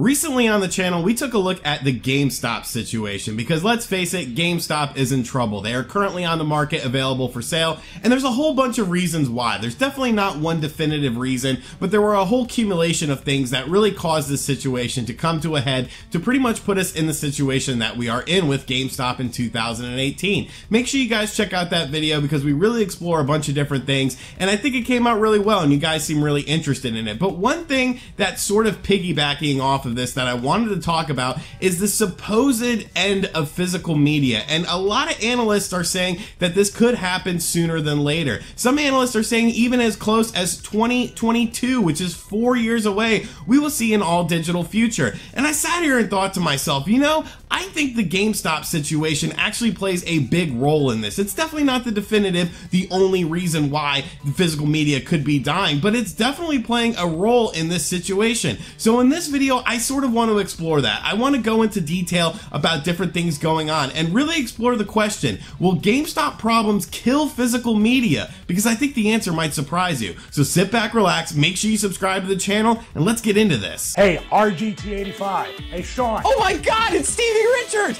Recently on the channel, we took a look at the GameStop situation because let's face it, GameStop is in trouble. They are currently on the market available for sale, and there's a whole bunch of reasons why. There's definitely not one definitive reason, but there were a whole accumulation of things that really caused this situation to come to a head to pretty much put us in the situation that we are in with GameStop in 2018. Make sure you guys check out that video because we really explore a bunch of different things, and I think it came out really well, and you guys seem really interested in it. But one thing that's sort of piggybacking off of this that I wanted to talk about is the supposed end of physical media, and a lot of analysts are saying that this could happen sooner than later. Some analysts are saying even as close as 2022, which is 4 years away, we will see an all digital future. And I sat here and thought to myself, you know, I think the GameStop situation actually plays a big role in this. It's definitely not the definitive, the only reason why the physical media could be dying, but it's definitely playing a role in this situation. So in this video, I sort of want to explore that. I want to go into detail about different things going on and really explore the question, will GameStop problems kill physical media? Because I think the answer might surprise you. So sit back, relax, make sure you subscribe to the channel, and let's get into this. Hey, RGT 85. Hey, Sean. Oh my God, it's Stevie Richards!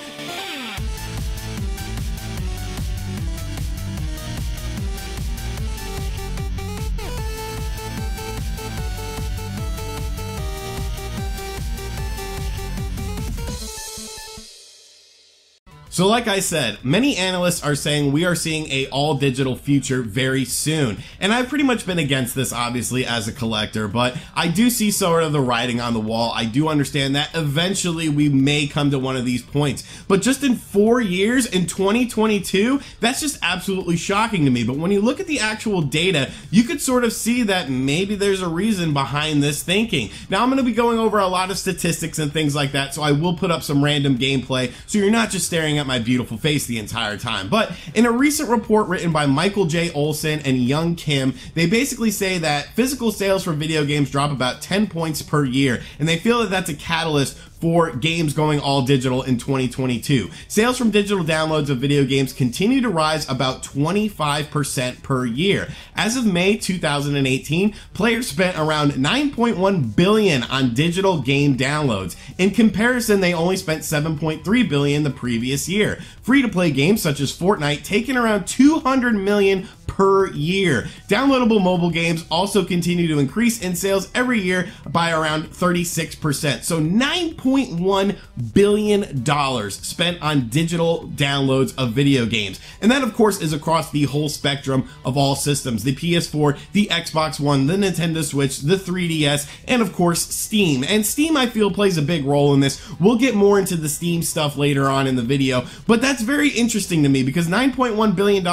So like I said, many analysts are saying we are seeing a all digital future very soon. And I've pretty much been against this obviously as a collector, but I do see sort of the writing on the wall. I do understand that eventually we may come to one of these points. But just in 4 years, in 2022, that's just absolutely shocking to me. But when you look at the actual data, you could sort of see that maybe there's a reason behind this thinking. Now I'm going to be going over a lot of statistics and things like that, so I will put up some random gameplay so you're not just staring at my beautiful face the entire time. But in a recent report written by Michael J. Olson and Young Kim, they basically say that physical sales for video games drop about 10 points per year, and they feel that that's a catalyst for games going all digital in 2022. Sales from digital downloads of video games continue to rise about 25% per year. As of May 2018, players spent around $9.1 billion on digital game downloads. In comparison, they only spent $7.3 billion the previous year. Free-to-play games such as Fortnite take in around $200 million per year. Downloadable mobile games also continue to increase in sales every year by around 36%. So $9.1 billion spent on digital downloads of video games. And that of course is across the whole spectrum of all systems. The PS4, the Xbox One, the Nintendo Switch, the 3DS, and of course Steam. And Steam I feel plays a big role in this. We'll get more into the Steam stuff later on in the video, but that's very interesting to me because $9.1 billion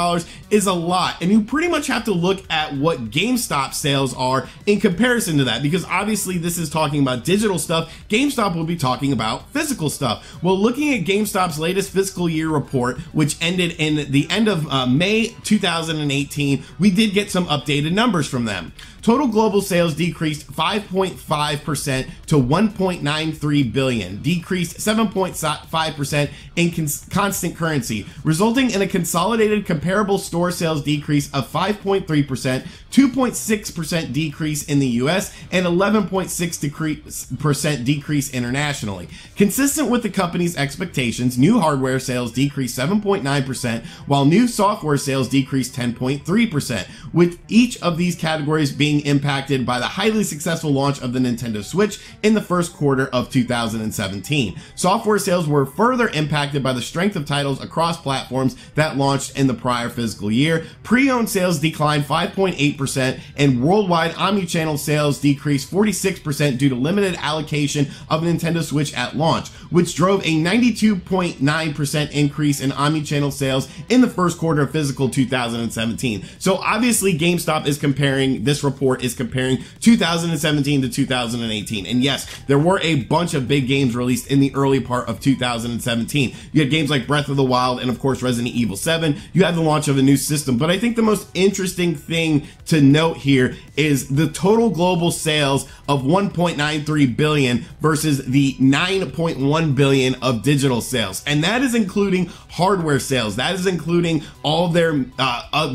is a lot. And you pretty much have to look at what GameStop sales are in comparison to that, because obviously this is talking about digital stuff. GameStop will be talking about physical stuff. Well, looking at GameStop's latest fiscal year report, which ended in the end of May 2018, we did get some updated numbers from them. Total global sales decreased 5.5% to $1.93 billion, decreased 7.5% in constant currency, resulting in a consolidated comparable store sales decrease of 5.3%, 2.6% decrease in the US, and 11.6% decrease internationally. Consistent with the company's expectations, new hardware sales decreased 7.9%, while new software sales decreased 10.3%, with each of these categories being impacted by the highly successful launch of the Nintendo Switch in the first quarter of 2017. Software sales were further impacted by the strength of titles across platforms that launched in the prior fiscal year. Pre-owned sales declined 5.8%, and worldwide omnichannel sales decreased 46% due to limited allocation of Nintendo Switch at launch, which drove a 92.9% increase in omnichannel sales in the first quarter of fiscal 2017. So obviously GameStop is comparing, this report is comparing 2017 to 2018. And yes, there were a bunch of big games released in the early part of 2017. You had games like Breath of the Wild and of course Resident Evil 7. You had the launch of a new system, but I think the most interesting thing to note here is the total global sales of 1.93 billion versus the 9.1 billion of digital sales. And that is including hardware sales. That is including all their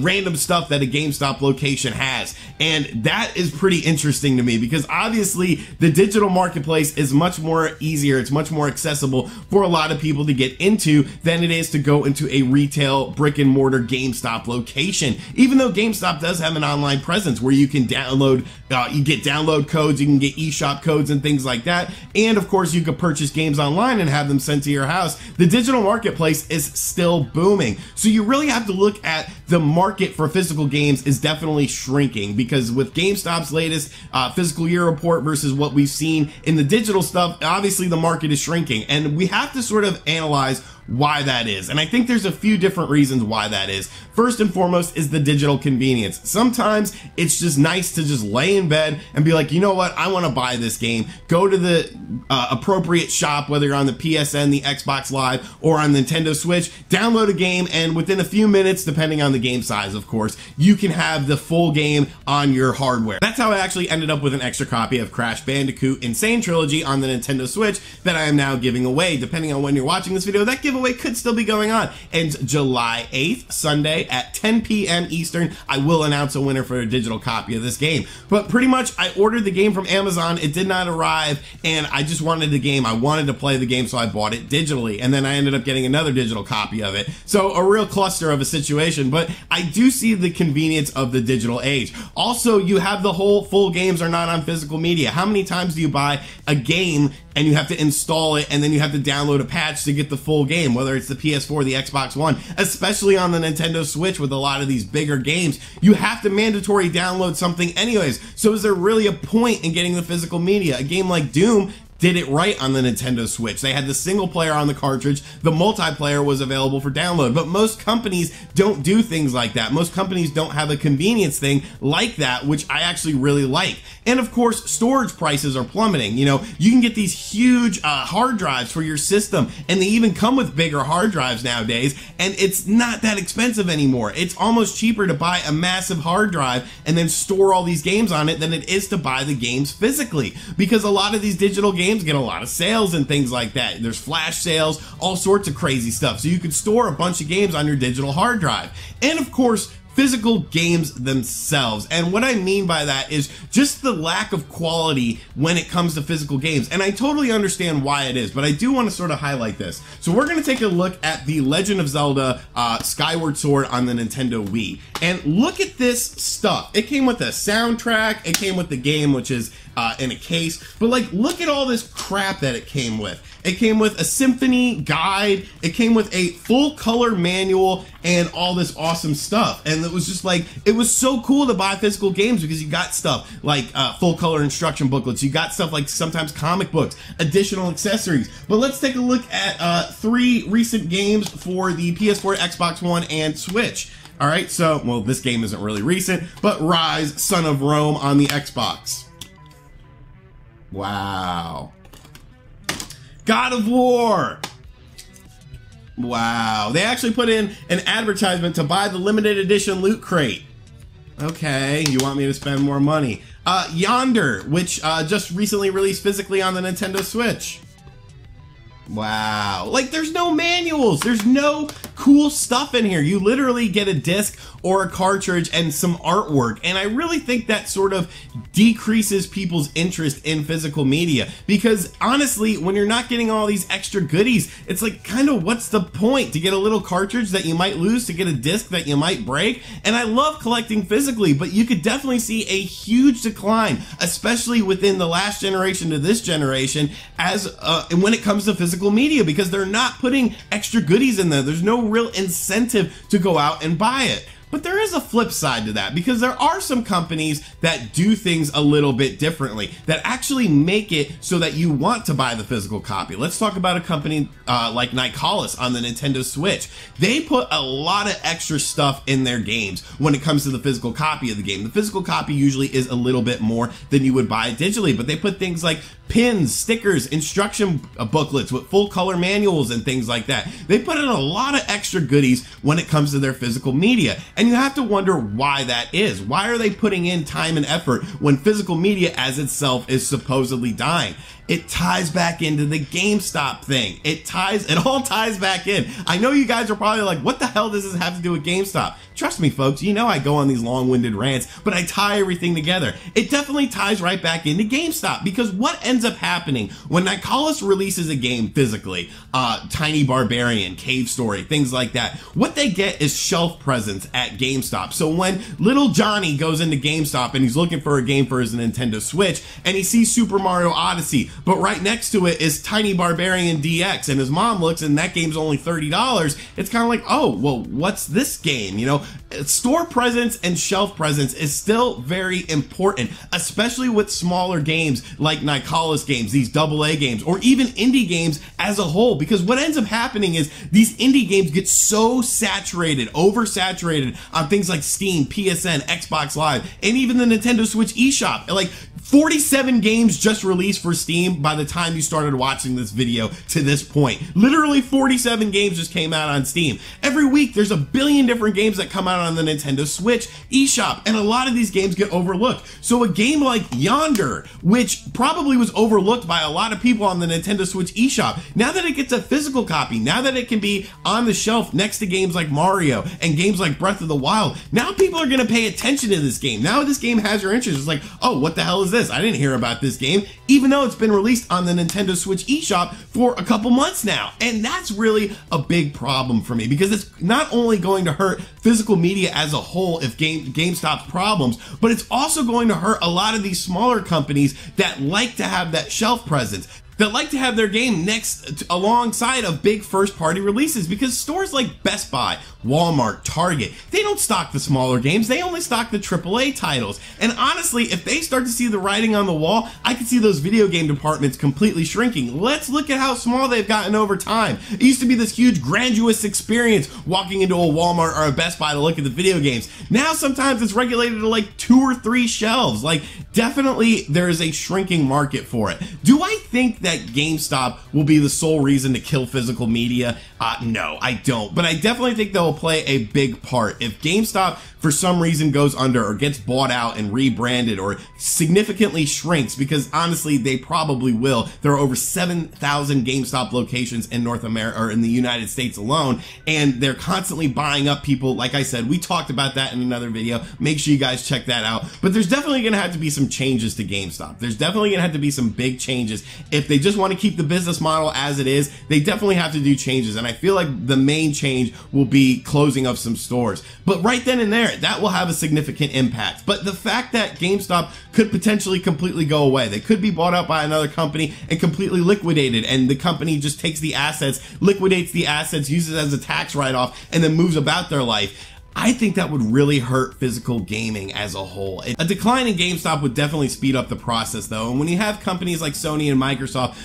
random stuff that a GameStop location has. And that is pretty interesting to me because obviously the digital marketplace is much more easier. It's much more accessible for a lot of people to get into than it is to go into a retail brick and mortar GameStop location. Even though GameStop does have an online presence where you can download, you get download codes, you can get eShop codes and things like that. And of course you could purchase games online and have them sent to your house. The digital marketplace is still booming. So you really have to look at the market for physical games is definitely shrinking because with GameStop's latest fiscal year report versus what we've seen in the digital stuff, obviously the market is shrinking, and we have to sort of analyze why that is. And I think there's a few different reasons why that is. First and foremost is the digital convenience. Sometimes it's just nice to just lay in bed and be like, you know what, I want to buy this game. Go to the appropriate shop, whether you're on the PSN, the Xbox Live, or on Nintendo Switch, download a game, and within a few minutes, depending on the game size, of course, you can have the full game on your hardware. That's how I actually ended up with an extra copy of Crash Bandicoot Insane Trilogy on the Nintendo Switch that I am now giving away. Depending on when you're watching this video, that giveaway could still be going on. And July 8th, Sunday at 10 p.m. Eastern, I will announce a winner for a digital copy of this game. But pretty much, I ordered the game from Amazon. It did not arrive, and I just wanted the game. I wanted to play the game, so I bought it digitally. And then I ended up getting another digital copy of it. So a real cluster of a situation, but I do see the convenience of the digital age. Also, you have the whole full games are not on physical media. How many times do you buy a game and you have to install it and then you have to download a patch to get the full game, whether it's the PS4, the Xbox One, especially on the Nintendo Switch with a lot of these bigger games, you have to mandatory download something anyways. So is there really a point in getting the physical media? A game like Doom did it right on the Nintendo Switch. They had the single player on the cartridge, the multiplayer was available for download, but most companies don't do things like that. Most companies don't have a convenience thing like that, which I actually really like. And of course, storage prices are plummeting. You know, you can get these huge hard drives for your system, and they even come with bigger hard drives nowadays, and it's not that expensive anymore. It's almost cheaper to buy a massive hard drive and then store all these games on it than it is to buy the games physically, because a lot of these digital games get a lot of sales and things like that. There's flash sales, all sorts of crazy stuff. So you could store a bunch of games on your digital hard drive. And of course, physical games themselves. And what I mean by that is just the lack of quality when it comes to physical games. And I totally understand why it is, but I do want to sort of highlight this. So we're going to take a look at the Legend of Zelda Skyward Sword on the Nintendo Wii. And look at this stuff. It came with a soundtrack, it came with the game, which is in a case, but like, look at all this crap that it came with. It came with a symphony guide, it came with a full color manual, and all this awesome stuff. And it was just like, it was so cool to buy physical games because you got stuff like full color instruction booklets, you got stuff like sometimes comic books, additional accessories. But let's take a look at 3 recent games for the PS4, Xbox One, and Switch. All right, so, well, this game isn't really recent, but Ryse, Son of Rome on the Xbox. Wow. God of War. Wow. They actually put in an advertisement to buy the limited edition loot crate. Okay, you want me to spend more money. Yonder, which just recently released physically on the Nintendo Switch. Wow. Like, there's no manuals. There's no cool stuff in here. You literally get a disc or a cartridge and some artwork. And I really think that sort of decreases people's interest in physical media, because honestly, when you're not getting all these extra goodies, it's like, kind of, what's the point? To get a little cartridge that you might lose, to get a disc that you might break? And I love collecting physically, but you could definitely see a huge decline, especially within the last generation to this generation, as when it comes to physical media, because they're not putting extra goodies in there. There's no real incentive to go out and buy it. But there is a flip side to that, because there are some companies that do things a little bit differently, that actually make it so that you want to buy the physical copy. Let's talk about a company like Nicalis on the Nintendo Switch. They put a lot of extra stuff in their games when it comes to the physical copy of the game. The physical copy usually is a little bit more than you would buy it digitally, but they put things like pins, stickers, instruction booklets with full color manuals and things like that. They put in a lot of extra goodies when it comes to their physical media. And you have to wonder why that is. Why are they putting in time and effort when physical media as itself is supposedly dying? It ties back into the GameStop thing. It all ties back in. I know you guys are probably like, what the hell does this have to do with GameStop? Trust me, folks, you know I go on these long-winded rants, but I tie everything together. It definitely ties right back into GameStop, because what ends up happening when Nicalis releases a game physically, Tiny Barbarian, Cave Story, things like that, what they get is shelf presence at GameStop. So when little Johnny goes into GameStop and he's looking for a game for his Nintendo Switch, and he sees Super Mario Odyssey, but right next to it is Tiny Barbarian DX, and his mom looks and that game's only $30, it's kind of like, oh, well, what's this game? You know, store presence and shelf presence is still very important, especially with smaller games like Nicalis games, these AA games, or even indie games as a whole, because what ends up happening is these indie games get so saturated, oversaturated on things like Steam, PSN, Xbox Live, and even the Nintendo Switch eShop. Like 47 games just released for Steam by the time you started watching this video to this point. Literally 47 games just came out on Steam. Every week there's a billion different games that come out on the Nintendo Switch eShop, and a lot of these games get overlooked. So a game like Yonder, which probably was overlooked by a lot of people on the Nintendo Switch eShop, now that it gets a physical copy, now that it can be on the shelf next to games like Mario and games like Breath of the Wild, now people are going to pay attention to this game. Now this game has your interest. It's like, oh, what the hell is this? I didn't hear about this game, even though it's been released on the Nintendo Switch eShop for a couple months now. And that's really a big problem for me, because it's not only going to hurt physical media as a whole if GameStop's problems, but it's also going to hurt a lot of these smaller companies that like to have that shelf presence, that like to have their game alongside of big first-party releases, because stores like Best Buy, Walmart, Target, they don't stock the smaller games, they only stock the AAA titles. And honestly, if they start to see the writing on the wall, I can see those video game departments completely shrinking. Let's look at how small they've gotten over time. It used to be this huge, grandiose experience walking into a Walmart or a Best Buy to look at the video games. Now sometimes it's regulated to like 2 or 3 shelves. Like, definitely there is a shrinking market for it. Do I think that GameStop will be the sole reason to kill physical media? No, I don't. But I definitely think they'll play a big part. If GameStop for some reason goes under or gets bought out and rebranded or significantly shrinks, because honestly they probably will. There are over 7,000 GameStop locations in North America, or in the United States alone, and they're constantly buying up people. Like I said, we talked about that in another video. Make sure you guys check that out. But there's definitely going to have to be some changes to GameStop. There's definitely going to have to be some big changes. If they just want to keep the business model as it is, they definitely have to do changes. And I feel like the main change will be closing of some stores. But right then and there, that will have a significant impact. But the fact that GameStop could potentially completely go away, they could be bought out by another company and completely liquidated, and the company just takes the assets, liquidates the assets, uses it as a tax write-off, and then moves about their life, I think that would really hurt physical gaming as a whole. A decline in GameStop would definitely speed up the process, though. And when you have companies like Sony and Microsoft,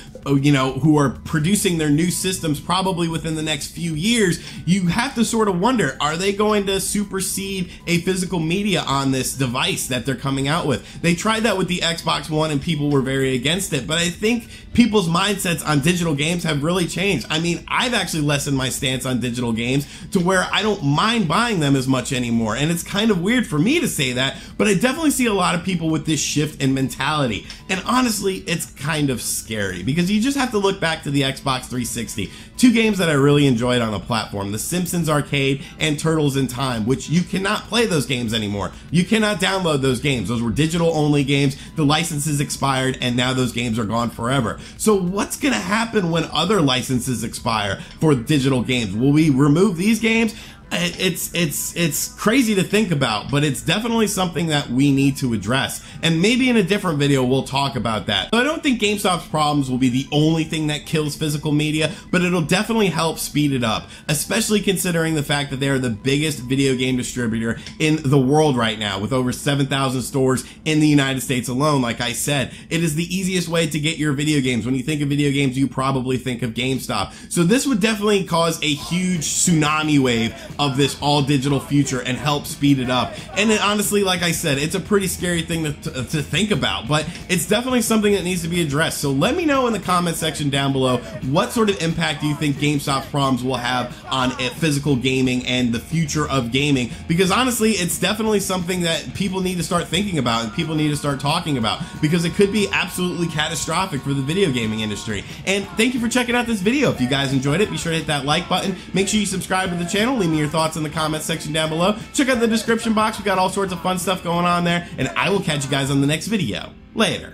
you know, who are producing their new systems probably within the next few years, you have to sort of wonder, are they going to supersede a physical media on this device that they're coming out with? They tried that with the Xbox One and people were very against it, but I think people's mindsets on digital games have really changed. I mean, I've actually lessened my stance on digital games to where I don't mind buying them as much anymore. And it's kind of weird for me to say that, but I definitely see a lot of people with this shift in mentality. And honestly, it's kind of scary, because you just have to look back to the Xbox 360. 2 games that I really enjoyed on the platform, The Simpsons Arcade and Turtles in Time, which you cannot play those games anymore. You cannot download those games. Those were digital only games. The licenses expired, and now those games are gone forever. So what's gonna happen when other licenses expire for digital games? Will we remove these games? It's crazy to think about, but it's definitely something that we need to address. And maybe in a different video we'll talk about that. So I don't think GameStop's problems will be the only thing that kills physical media, but it'll definitely help speed it up, especially considering the fact that they are the biggest video game distributor in the world right now, with over 7,000 stores in the United States alone. Like I said, it is the easiest way to get your video games. When you think of video games, you probably think of GameStop. So this would definitely cause a huge tsunami wave of this all digital future and help speed it up. And it, honestly, like I said, it's a pretty scary thing to think about, but it's definitely something that needs to be addressed. So let me know in the comment section down below, what sort of impact do you think GameStop's problems will have on physical gaming and the future of gaming? Because honestly, it's definitely something that people need to start thinking about and people need to start talking about, because it could be absolutely catastrophic for the video gaming industry. And thank you for checking out this video. If you guys enjoyed it, be sure to hit that like button. Make sure you subscribe to the channel. Leave me your thoughts in the comment section down below. Check out the description box. We got all sorts of fun stuff going on there, and I will catch you guys on the next video. Later.